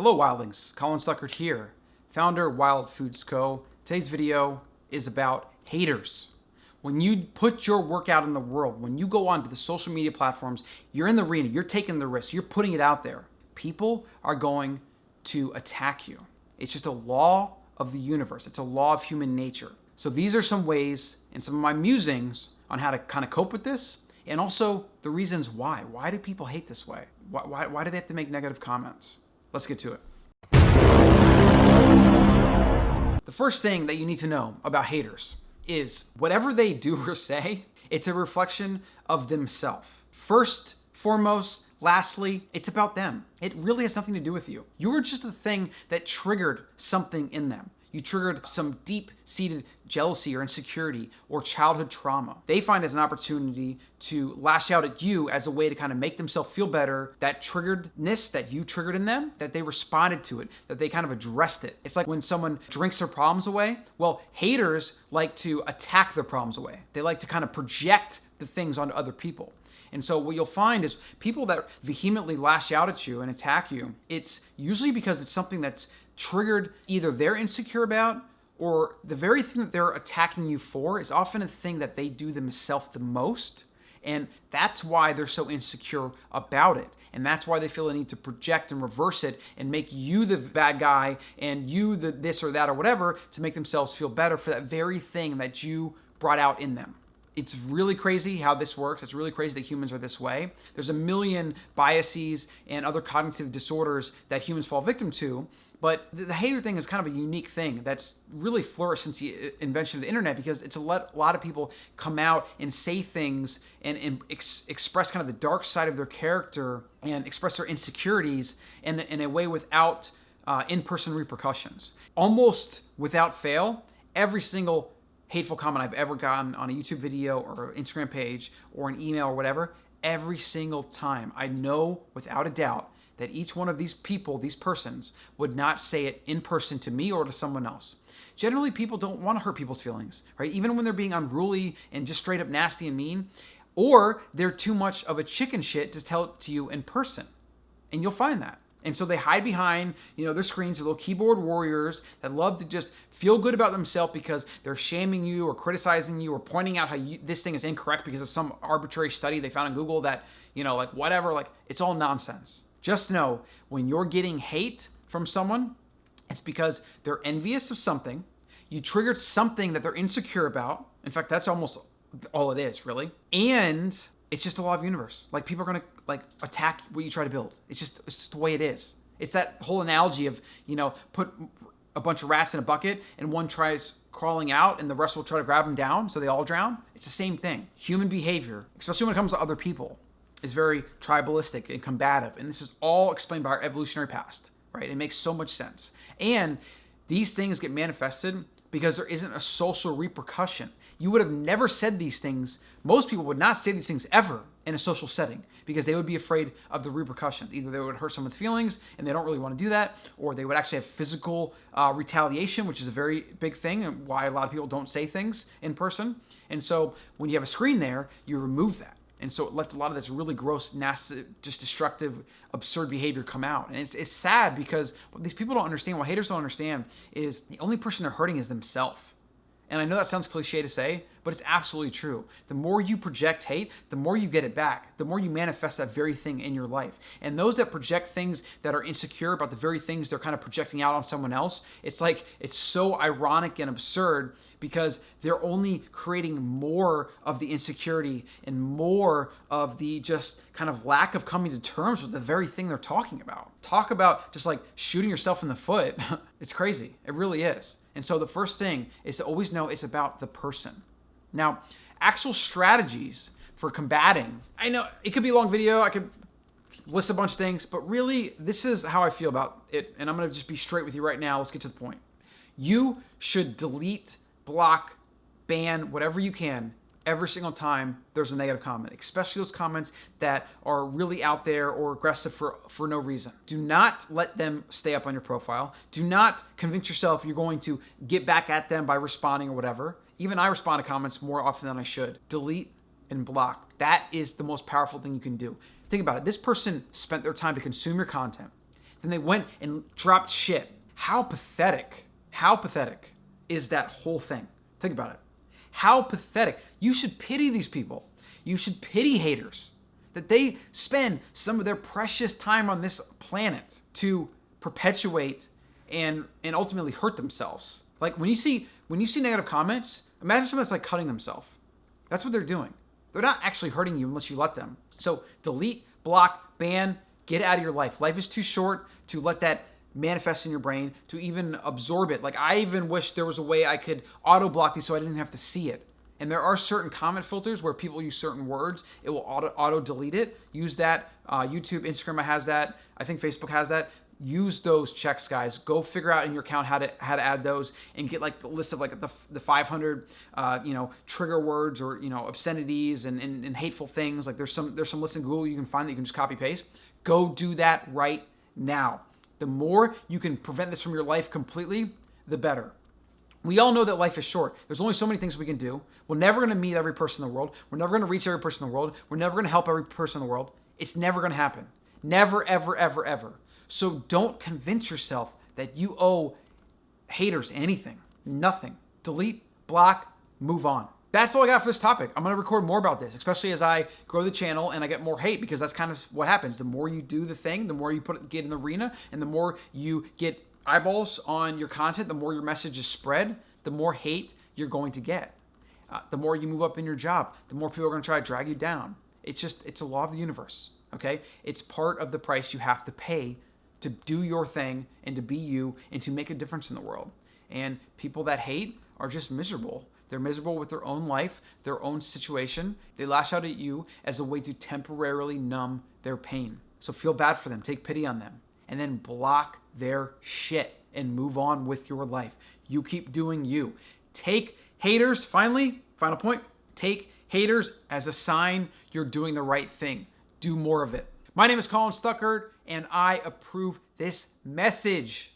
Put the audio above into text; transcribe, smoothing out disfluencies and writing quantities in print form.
Hello Wildlings, Colin Stuckert here, founder of Wild Foods Co. Today's video is about haters. When you put your work out in the world, when you go onto the social media platforms, you're in the arena, you're taking the risk, you're putting it out there. People are going to attack you. It's just a law of the universe. It's a law of human nature. So these are some ways and some of my musings on how to kind of cope with this, and also the reasons why. Why do people hate this way? Why do they have to make negative comments? Let's get to it. The first thing that you need to know about haters is whatever they do or say, it's a reflection of themselves. First, foremost, lastly, it's about them. It really has nothing to do with you. You were just the thing that triggered something in them. You triggered some deep-seated jealousy or insecurity or childhood trauma. They find it as an opportunity to lash out at you as a way to kind of make themselves feel better. That triggeredness that you triggered in them, that they responded to it, that they kind of addressed it. It's like when someone drinks their problems away. Well, haters like to attack their problems away. They like to kind of project the things onto other people. And so what you'll find is people that vehemently lash out at you and attack you, it's usually because it's something that's triggered either they're insecure about, or the very thing that they're attacking you for is often a thing that they do themselves the most. And that's why they're so insecure about it. And that's why they feel the need to project and reverse it and make you the bad guy and you the this or that or whatever to make themselves feel better for that very thing that you brought out in them. It's really crazy how this works. It's really crazy that humans are this way. There's a million biases and other cognitive disorders that humans fall victim to. But the hater thing is kind of a unique thing that's really flourished since the invention of the internet, because it's a lot of people come out and say things and express kind of the dark side of their character and express their insecurities in a way without in-person repercussions. Almost without fail, every single hateful comment I've ever gotten on a YouTube video or an Instagram page or an email or whatever, every single time, I know without a doubt that each one of these people, these persons, would not say it in person to me or to someone else. Generally, people don't want to hurt people's feelings, right? Even when they're being unruly and just straight up nasty and mean, or they're too much of a chicken shit to tell it to you in person. And you'll find that. And so they hide behind, their screens, the little keyboard warriors that love to just feel good about themselves because they're shaming you or criticizing you or pointing out how this thing is incorrect because of some arbitrary study they found on Google that, whatever, it's all nonsense. Just know when you're getting hate from someone, it's because they're envious of something. You triggered something that they're insecure about. In fact, that's almost all it is, really. And it's just the law of the universe. People are gonna attack what you try to build. It's just the way it is. It's that whole analogy of, put a bunch of rats in a bucket and one tries crawling out and the rest will try to grab them down so they all drown. It's the same thing. Human behavior, especially when it comes to other people, is very tribalistic and combative. And this is all explained by our evolutionary past, right? It makes so much sense. And these things get manifested because there isn't a social repercussion. You would have never said these things. Most people would not say these things ever in a social setting because they would be afraid of the repercussions. Either they would hurt someone's feelings and they don't really want to do that, or they would actually have physical retaliation, which is a very big thing and why a lot of people don't say things in person. And so when you have a screen there, you remove that. And so it lets a lot of this really gross, nasty, just destructive, absurd behavior come out. And it's sad because what these people don't understand, what haters don't understand, is the only person they're hurting is themselves. And I know that sounds cliche to say, but it's absolutely true. The more you project hate, the more you get it back. The more you manifest that very thing in your life. And those that project things that are insecure about the very things they're kind of projecting out on someone else, it's so ironic and absurd because they're only creating more of the insecurity and more of the just kind of lack of coming to terms with the very thing they're talking about. Talk about just shooting yourself in the foot. It's crazy. It really is. And so the first thing is to always know it's about the person. Now, actual strategies for combating. I know it could be a long video. I could list a bunch of things, but really this is how I feel about it. And I'm going to just be straight with you right now. Let's get to the point. You should delete, block, ban, whatever you can every single time there's a negative comment, especially those comments that are really out there or aggressive for no reason. Do not let them stay up on your profile. Do not convince yourself you're going to get back at them by responding or whatever. Even I respond to comments more often than I should. Delete and block. That is the most powerful thing you can do. Think about it. This person spent their time to consume your content. Then they went and dropped shit. How pathetic is that whole thing? Think about it. How pathetic. You should pity these people. You should pity haters that they spend some of their precious time on this planet to perpetuate and ultimately hurt themselves. Like when you see negative comments, imagine someone that's like cutting themselves. That's what they're doing. They're not actually hurting you unless you let them. So delete, block, ban, get out of your life. Life is too short to let that manifest in your brain, to even absorb it. Like I even wish there was a way I could auto block these so I didn't have to see it. And there are certain comment filters where people use certain words. It will auto delete it. Use that. YouTube, Instagram has that. I think Facebook has that. Use those checks, guys. Go figure out in your account how to add those and get like the list of like the 500 trigger words or obscenities and hateful things. Like there's some list in Google you can find that you can just copy paste. Go do that right now. The more you can prevent this from your life completely, the better. We all know that life is short. There's only so many things we can do. We're never going to meet every person in the world. We're never going to reach every person in the world. We're never going to help every person in the world. It's never going to happen. Never, ever, ever, ever. So don't convince yourself that you owe haters anything. Nothing. Delete, block, move on. That's all I got for this topic. I'm going to record more about this, especially as I grow the channel and I get more hate, because that's kind of what happens. The more you do the thing, the more you get in the arena, and the more you get eyeballs on your content, the more your message is spread, the more hate you're going to get. The more you move up in your job, the more people are going to try to drag you down. It's a law of the universe, okay? It's part of the price you have to pay to do your thing and to be you and to make a difference in the world. And people that hate are just miserable. They're miserable with their own life, their own situation. They lash out at you as a way to temporarily numb their pain. So feel bad for them, take pity on them, and then block their shit and move on with your life. You keep doing you. Take haters, final point, take haters as a sign you're doing the right thing. Do more of it. My name is Colin Stuckert, and I approve this message.